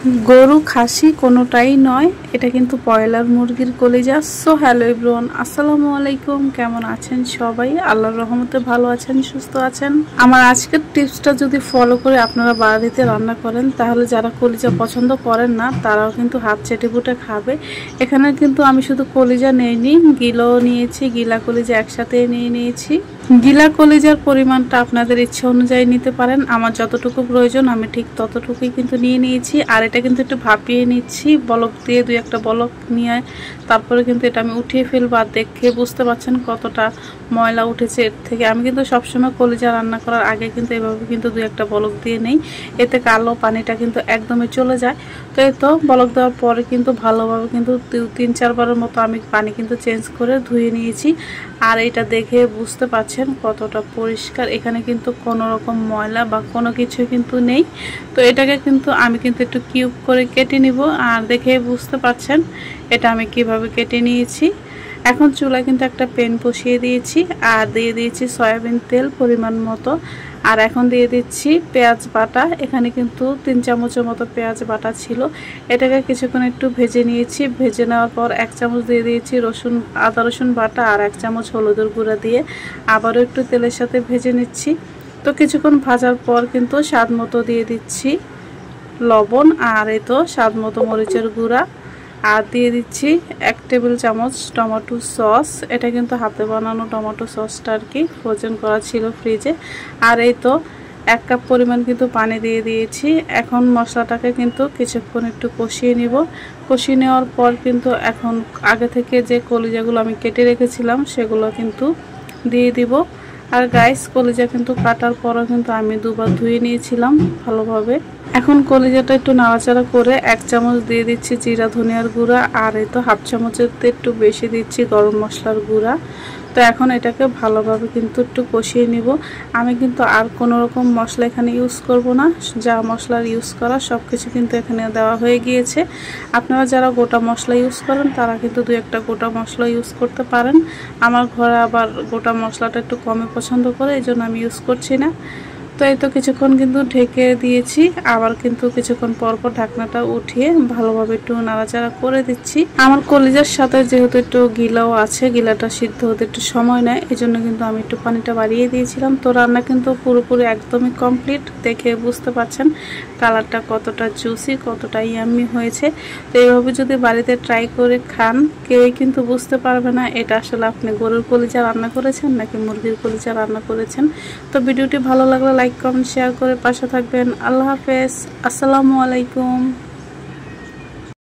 গরু খাসি কোনোটাই নয়, এটা কিন্তু ব্রয়লার মুরগির কলিজা। সো হ্যালো এভরিওয়ান, আসসালামু আলাইকুম। কেমন আছেন সবাই? আল্লাহর রহমতে ভালো আছেন, সুস্থ আছেন। আমার আজকের টিপসটা যদি ফলো করে আপনারা বাড়িতে রান্না করেন, তাহলে যারা কলিজা পছন্দ করেন না তারাও কিন্তু হাত চেটে পুটে খাবে। এখানে কিন্তু আমি শুধু কলিজা নেইনি, গিলাও নিয়েছি, গিলা কলিজা একসাথে নিয়ে নিয়েছি। গিলা কলিজার পরিমাণটা আপনাদের ইচ্ছে অনুযায়ী নিতে পারেন। আমার যতটুকু প্রয়োজন আমি ঠিক ততটুকুই কিন্তু নিয়ে নিয়েছি। আর এটা কিন্তু একটু ভাপিয়ে নিচ্ছি, বলক দিয়ে দুই একটা বলক নিয়ে তারপরে কিন্তু এটা আমি উঠিয়ে ফেলবো। আর দেখে বুঝতে পারছেন কতটা ময়লা উঠেছে এর থেকে। আমি কিন্তু সবসময় কলিজা রান্না করার আগে কিন্তু এভাবে কিন্তু দুই একটা বলক দিয়ে নেই, এতে কালো পানিটা কিন্তু একদমই চলে যায়। তো এই তো বলক দেওয়ার পরে কিন্তু ভালোভাবে কিন্তু 3-4 বারের মতো আমি পানি কিন্তু চেঞ্জ করে ধুয়ে নিয়েছি। আর এটা দেখে বুঝতে পারছেন কতটা পরিষ্কার, এখানে কিন্তু কোনো রকম ময়লা বা কোনো কিছু কিন্তু নেই। তো এটাকে কিন্তু আমি কিন্তু একটু কিউব করে কেটে নিব। আর দেখে বুঝতে পারছেন এটা আমি কিভাবে কেটে নিয়েছি। এখন চুলায় কিন্তু একটা প্যান বসিয়ে দিয়েছি আর দিয়ে দিয়েছি সয়াবিন তেল পরিমাণ মতো। আর এখন দিয়ে দিচ্ছি পেঁয়াজ বাটা। এখানে কিন্তু 3 চামচের মতো পেঁয়াজ বাটা ছিল। এটাকে কিছুক্ষণ একটু ভেজে নিয়েছি। ভেজে নেওয়ার পর 1 চামচ দিয়ে দিয়েছি আদা রসুন বাটা আর 1 চামচ হলুদের গুঁড়া দিয়ে আবারও একটু তেলের সাথে ভেজে নিচ্ছি। তো কিছুক্ষণ ভাজার পর কিন্তু স্বাদ মতো দিয়ে দিচ্ছি লবণ, আর এই তো স্বাদ মতো মরিচের গুঁড়া, আর দিয়ে দিচ্ছি 1 টেবিল চামচ টমেটো সস। এটা কিন্তু হাতে বানানো টমেটো সসটা আর কি, ফ্রোজেন করা ছিল ফ্রিজে। আর এই তো 1 কাপ পরিমাণ কিন্তু পানি দিয়ে দিয়েছি। এখন মশলাটাকে কিন্তু কিছুক্ষণ একটু কষিয়ে নিব। কষিয়ে নেওয়ার পর কিন্তু এখন আগে থেকে যে কলিজাগুলো আমি কেটে রেখেছিলাম সেগুলো কিন্তু দিয়ে দিব। আর গাইস, কলিজা কিন্তু কাটার পরও কিন্তু আমি দুবার ধুয়ে নিয়েছিলাম ভালোভাবে। এখন কলিজাটা একটু নাড়াচাড়া করে 1 চামচ দিয়ে দিচ্ছি জিরা ধনিয়ার গুঁড়া, আর এই তো হাফ চামচের একটু বেশি দিচ্ছি গরম মশলার গুঁড়া। তো এখন এটাকে ভালোভাবে কিন্তু একটু কষিয়ে নিব। আমি কিন্তু আর কোনো রকম মশলা এখানে ইউজ করব না, যা মশলার ইউজ করা সব কিছু কিন্তু এখানে দেওয়া হয়ে গিয়েছে। আপনারা যারা গোটা মশলা ইউজ করেন তারা কিন্তু 2-1টা গোটা মশলা ইউজ করতে পারেন। আমার ঘরে আবার গোটা মশলাটা একটু কমই পছন্দ করে, এই জন্য আমি ইউজ করছি না। তো এই তো কিছুক্ষণ কিন্তু ঢেকে দিয়েছি, আবার কিন্তু কিছুক্ষণ পর পর ঢাকনাটা উঠিয়ে ভালোভাবে একটু নাড়াচাড়া করে দিচ্ছি। আমার কলিজার সাথে যেহেতু একটু গিলাও আছে, গিলাটা সিদ্ধ হতে একটু সময় নেয়, এই জন্য কিন্তু আমি একটু পানিটা বাড়িয়ে দিয়েছিলাম। তো রান্না কিন্তু পুরোপুরি একদমই কমপ্লিট। দেখে বুঝতে পারছেন কালারটা কতটা জুসি, কতটা ইয়াম্মি হয়েছে। তো এইভাবে যদি বাড়িতে ট্রাই করে খান, কেউই কিন্তু বুঝতে পারবে না এটা আসলে আপনি গরুর কলিজা রান্না করেছেন নাকি মুরগির কলিজা রান্না করেছেন। তো ভিডিওটি ভালো লাগলে লাইক কমেন্ট শেয়ার করে পাশে থাকবেন। আল্লাহ হাফেজ, আসসালামু আলাইকুম।